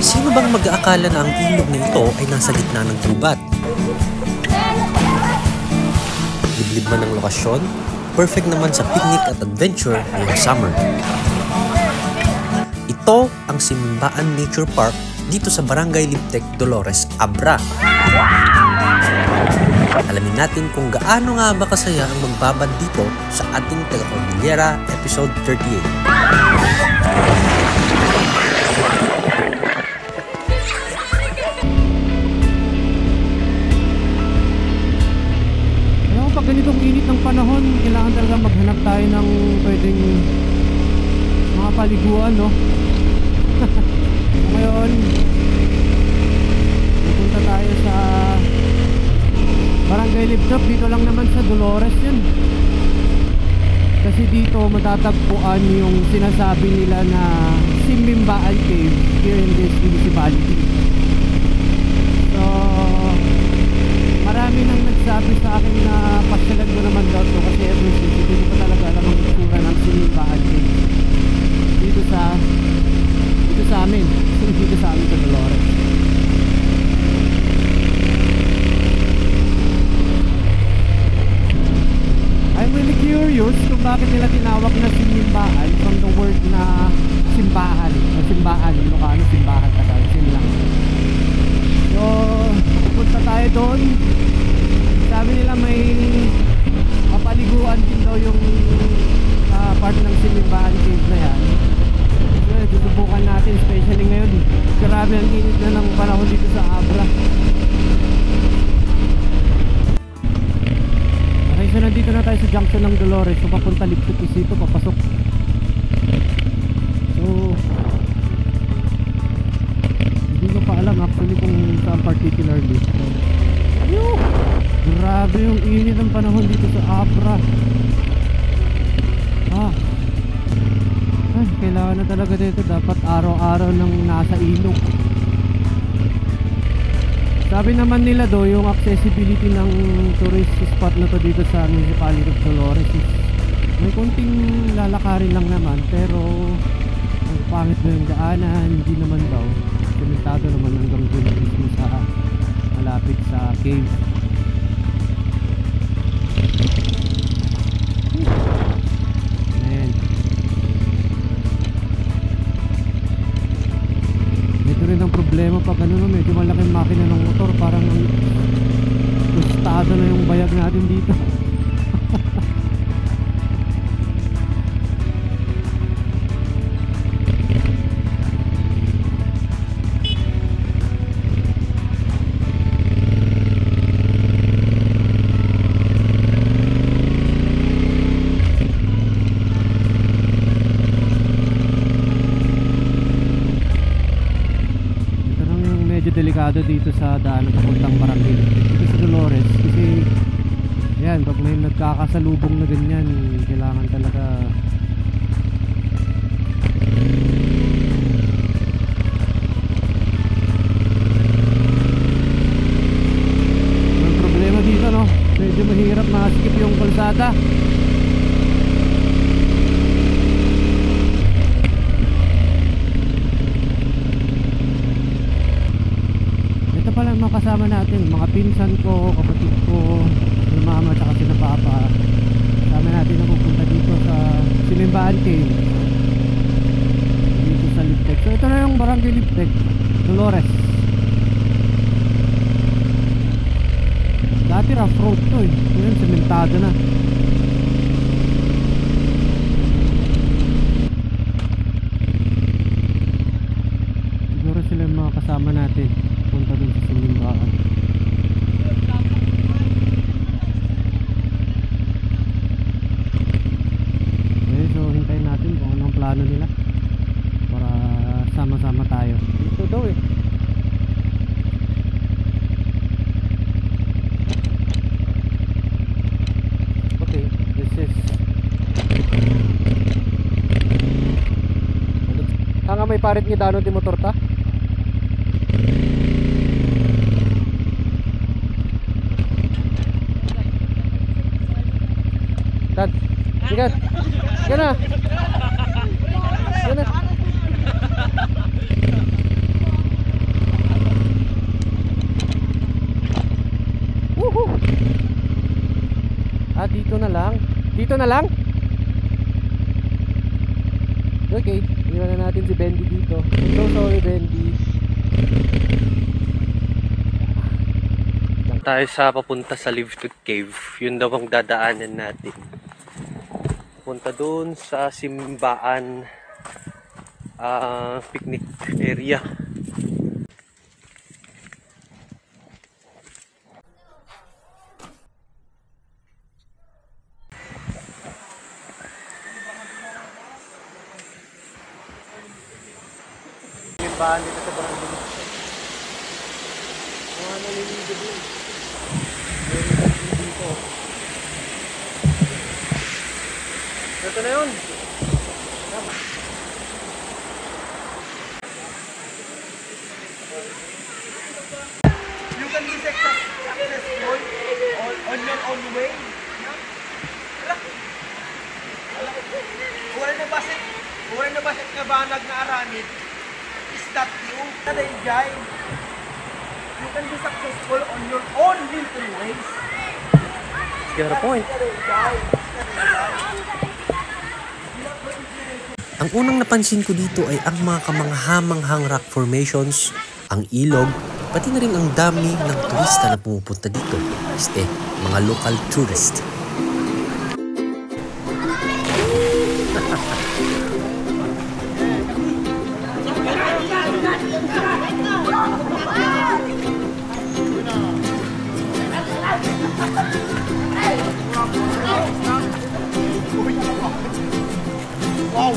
Sino bang mag-aakala na ang ilog na ito ay nasa gitna ng gubat? Liblib man ang lokasyon, perfect naman sa picnic at adventure ngayong summer. Ito ang Simbaan Nature Park dito sa Barangay Libtec, Dolores, Abra. Alamin natin kung gaano nga ba kasaya ang magbabad dito sa ating Taga-Cordillera Episode 38. Pag ganitong init ng panahon, kailangan talaga maghanap tayo ng pwedeng mga paliguan, no? Ngayon, pupunta tayo sa Barangay Libtec. Dito lang naman sa Dolores yun. Kasi dito matatagpuan yung sinasabi nila na Simbaan Cave here in this municipality. So, marami nang nagsabi sa akin na pasyalan ko naman daw to kasi ever since hindi ko talaga alam ang itsura ng Simbaan Cave dito sa amin sa Dolores. I'm really curious kung bakit nila tinawag na Simbaan from the word na simbahan o simbaan, Ilocano simbahan Tagalog, sin lang. So, pupunta tayo doon. Sabi nila may mapaliguan din daw yung part ng Simbaan Cave na yan. So, susubukan natin, especially ngayon. Grabe ang init na ng panahon dito sa Abra. Okay, so nandito na tayo sa junction ng Dolores. So, papunta Libtec dito, papasok. So, hindi ko pa alam actually kung saan particularly. Ayun! Grabe yung init ng panahon dito sa Abra. Ay, kailangan na talaga dito. Dapat araw-araw nang nasa ilog. Sabi naman nila do, yung accessibility ng tourist spot na to dito sa municipality of Dolores is may konting lalakarin lang naman, pero ang pangit na yung daanan, hindi naman daw. Komentado naman hanggang dun mismo sa malapit sa cave. Ayan. Ito rin ang problema pag ano, medyo malaking makina ng motor, parang tostado na yung bayag natin dito. Delikado dito sa daan ng papuntang Barangay dito sa Dolores kasi yan, pag may nagkakasalubong na ganyan, kailangan talaga may problema dito, no? Medyo mahirap maskip yung kalsada. Mga kasama natin, mga pinsan ko, kapatid ko, sila mama at sila papa, kasama natin na pupunta dito sa Simbaan Cave dito sa Libtec. So ito na yung Barangay Libtec, Dolores. Dati rough road to eh, ngayon sementado na. Siguro sila yung mga kasama natin punta dun sa Simbaan. Okay, so hintayin natin kung anong plano nila para sama-sama tayo. Ito daw eh. Okay, this is nga may parit ni Dano di motor ta. Dad, sikat. Gana. Gana. dito na lang. Dito na lang? Okay, iwan na natin si Bendy dito. I'm so sorry, Bendy. Tayo sa papunta sa Live Cave. Yun daw ang dadaanan natin. Punta doon sa Simbaan picnic area. Simbahan dito sa barangay. Mga naliligo din. Meron dito. Ito na yun. You can be successful on your own way. Wala na basit nga banag na aranid. Is that you? Jai? You can be successful on your own little ways. You got a point. Ang unang napansin ko dito ay ang mga kamanghamanghang rock formations, ang ilog, pati na rin ang dami ng turista na pumupunta dito. Mga local tourist. Wow!